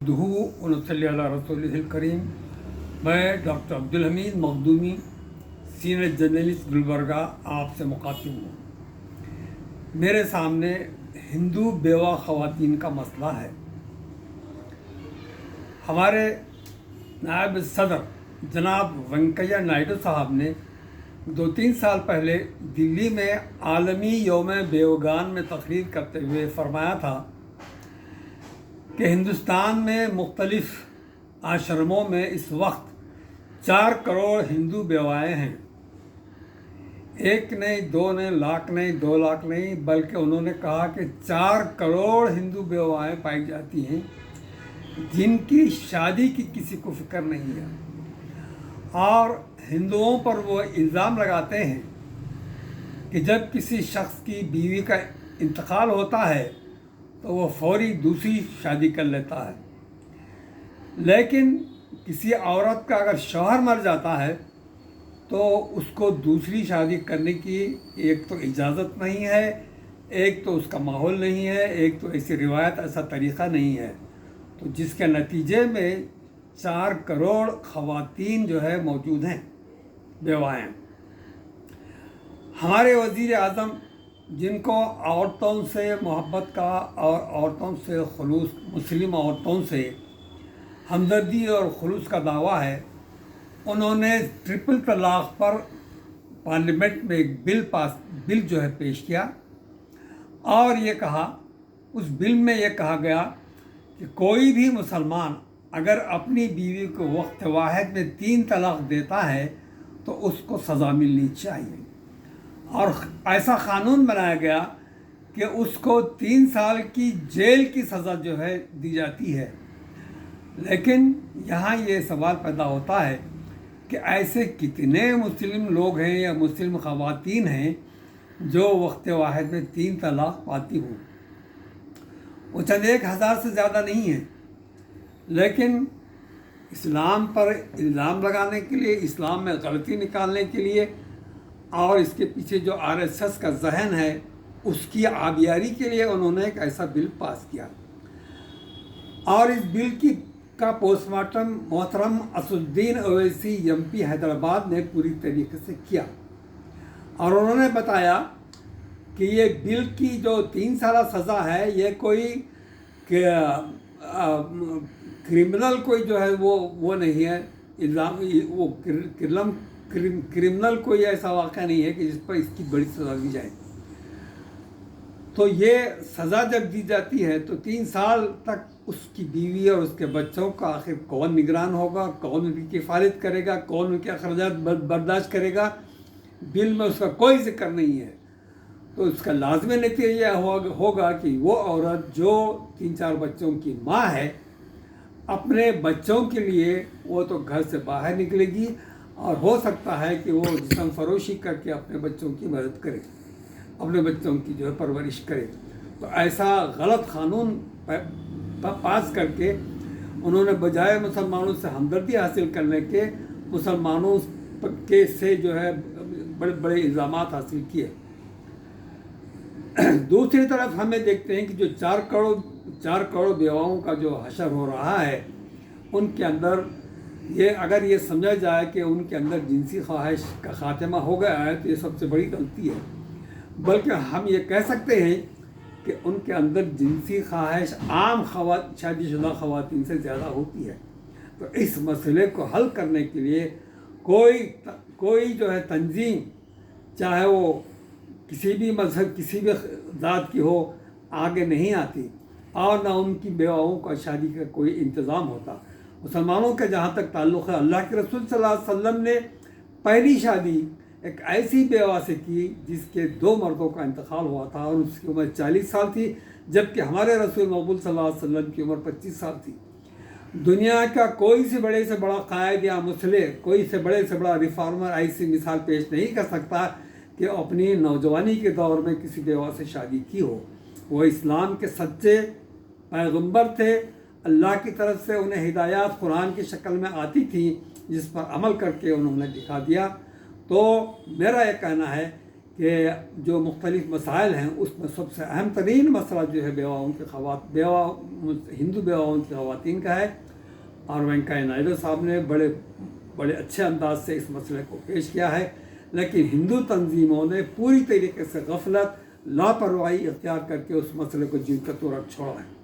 دہو ونصلی علی رسول الکریم. میں doctor Abdulhameed Makhdoomi, senior journalist Gulbarga, آپ سے مخاطب ہوں. میرے سامنے ہندو بیوہ خواتین کا مسئلہ ہے. ہمارے نائب صدر جناب وینکیا نائیڈو صاحب نے 2-3 سال پہلے دلی میں عالمی یوم بیوگان میں تقریر کرتے ہوئے فرمایا تھا کہ ہندوستان میں مختلف آشرموں میں اس وقت 4 کروڑ ہندو بیوائیں ہیں. 1 نہیں، 2 نہیں، لاکھ نہیں، 2 لاکھ نہیں، بلکہ انہوں نے کہا کہ 4 کروڑ ہندو بیوائیں پائی جاتی ہیں جن کی شادی کی کسی کو فکر نہیں ہے. اور ہندوؤں پر وہ الزام لگاتے ہیں کہ جب کسی شخص کی بیوی کا انتقال ہوتا ہے تو وہ فوری دوسری شادی کر لیتا ہے، لیکن کسی عورت کا اگر شوہر مر جاتا ہے تو اس کو دوسری شادی کرنے کی ایک تو اجازت نہیں ہے، ایک تو اس کا ماحول نہیں ہے، ایک تو ایسی روایت، ایسا طریقہ نہیں ہے. تو جس کے نتیجے میں 4 کروڑ خواتین جو ہے موجود ہیں، بیوائیں. ہمارے وزیر اعظم، جن کو عورتوں سے محبت کا اور عورتوں سے خلوص، مسلم عورتوں سے ہمدردی اور خلوص کا دعویٰ ہے، انہوں نے ٹرپل طلاق پر پارلیمنٹ میں ایک بل جو ہے پیش کیا، اور یہ کہا، اس بل میں یہ کہا گیا کہ کوئی بھی مسلمان اگر اپنی بیوی کو وقت واحد میں 3 طلاق دیتا ہے تو اس کو سزا ملنی چاہیے. اور ایسا قانون بنایا گیا کہ اس کو 3 سال کی جیل کی سزا جو ہے دی جاتی ہے. لیکن یہاں یہ سوال پیدا ہوتا ہے کہ ایسے کتنے مسلم لوگ ہیں یا مسلم خواتین ہیں جو وقت واحد میں 3 طلاق پاتی ہوں. وہ چند 1000 سے زیادہ نہیں ہیں، لیکن اسلام پر الزام لگانے کے لیے، اسلام میں غلطی نکالنے کے لیے، اور اس کے پیچھے جو RSS کا ذہن ہے اس کی آبیاری کے لیے انہوں نے ایک ایسا بل پاس کیا. اور اس بل کا پوسٹ مارٹم محترم اسد الدین اویسی MP حیدرآباد نے پوری طریقے سے کیا، اور انہوں نے بتایا کہ یہ بل کی جو 3 سالہ سزا ہے، یہ کوئی کرمنل کوئی جو ہے وہ نہیں ہے، الزام وہ کرمنل کوئی ایسا واقعہ نہیں ہے کہ جس پر اس کی بڑی سزا دی جائے. تو یہ سزا جب دی جاتی ہے تو 3 سال تک اس کی بیوی اور اس کے بچوں کا آخر کون نگران ہوگا، کون ان کی کفالت کرے گا، کون ان کے اخراجات برداشت کرے گا؟ بل میں اس کا کوئی ذکر نہیں ہے. تو اس کا لازمی نتیجہ یہ ہوگا کہ وہ عورت جو 3-4 بچوں کی ماں ہے، اپنے بچوں کے لیے وہ تو گھر سے باہر نکلے گی، اور ہو سکتا ہے کہ وہ جسم فروشی کر کے اپنے بچوں کی مدد کرے، اپنے بچوں کی جو ہے پرورش کرے. تو ایسا غلط قانون پاس کر کے انہوں نے بجائے مسلمانوں سے ہمدردی حاصل کرنے کے، مسلمانوں کے سے جو ہے بڑے بڑے الزامات حاصل کیے. دوسری طرف ہمیں دیکھتے ہیں کہ جو 4 کروڑ بیواؤں کا جو حشر ہو رہا ہے، ان کے اندر اگر یہ سمجھا جائے کہ ان کے اندر جنسی خواہش کا خاتمہ ہو گیا ہے تو یہ سب سے بڑی غلطی ہے. بلکہ ہم یہ کہہ سکتے ہیں کہ ان کے اندر جنسی خواہش عام شادی شدہ خواتین سے زیادہ ہوتی ہے. تو اس مسئلے کو حل کرنے کے لیے کوئی جو ہے تنظیم، چاہے وہ کسی بھی مذہب، کسی بھی ذات کی ہو، آگے نہیں آتی، اور نہ ان کی بیواؤں کا شادی کا کوئی انتظام ہوتا. مسلمانوں کا جہاں تک تعلق ہے، اللہ کے رسول صلی اللہ علیہ وسلم نے پہلی شادی ایک ایسی بیوہ سے کی جس کے 2 مردوں کا انتقال ہوا تھا، اور اس کی عمر 40 سال تھی، جبکہ ہمارے رسول مقبول صلی اللہ علیہ وسلم کی عمر 25 سال تھی. دنیا کا کوئی سے بڑے سے بڑا قائد یا مصلح، کوئی سے بڑے سے بڑا ریفارمر ایسی مثال پیش نہیں کر سکتا کہ اپنی نوجوانی کے دور میں کسی بیوہ سے شادی کی ہو. وہ اسلام کے سچے پیغمبر تھے، اللہ کی طرف سے انہیں ہدایات قرآن کی شکل میں آتی تھیں، جس پر عمل کر کے انہوں نے دکھا دیا. تو میرا یہ کہنا ہے کہ جو مختلف مسائل ہیں اس میں سب سے اہم ترین مسئلہ جو ہے ہندو بیواؤں کی خواتین کا ہے، اور وینکیا نائیڈو صاحب نے بڑے اچھے انداز سے اس مسئلے کو پیش کیا ہے، لیکن ہندو تنظیموں نے پوری طریقے سے غفلت، لاپرواہی اختیار کر کے اس مسئلے کو جن کا تو رکھ چھوڑا ہے۔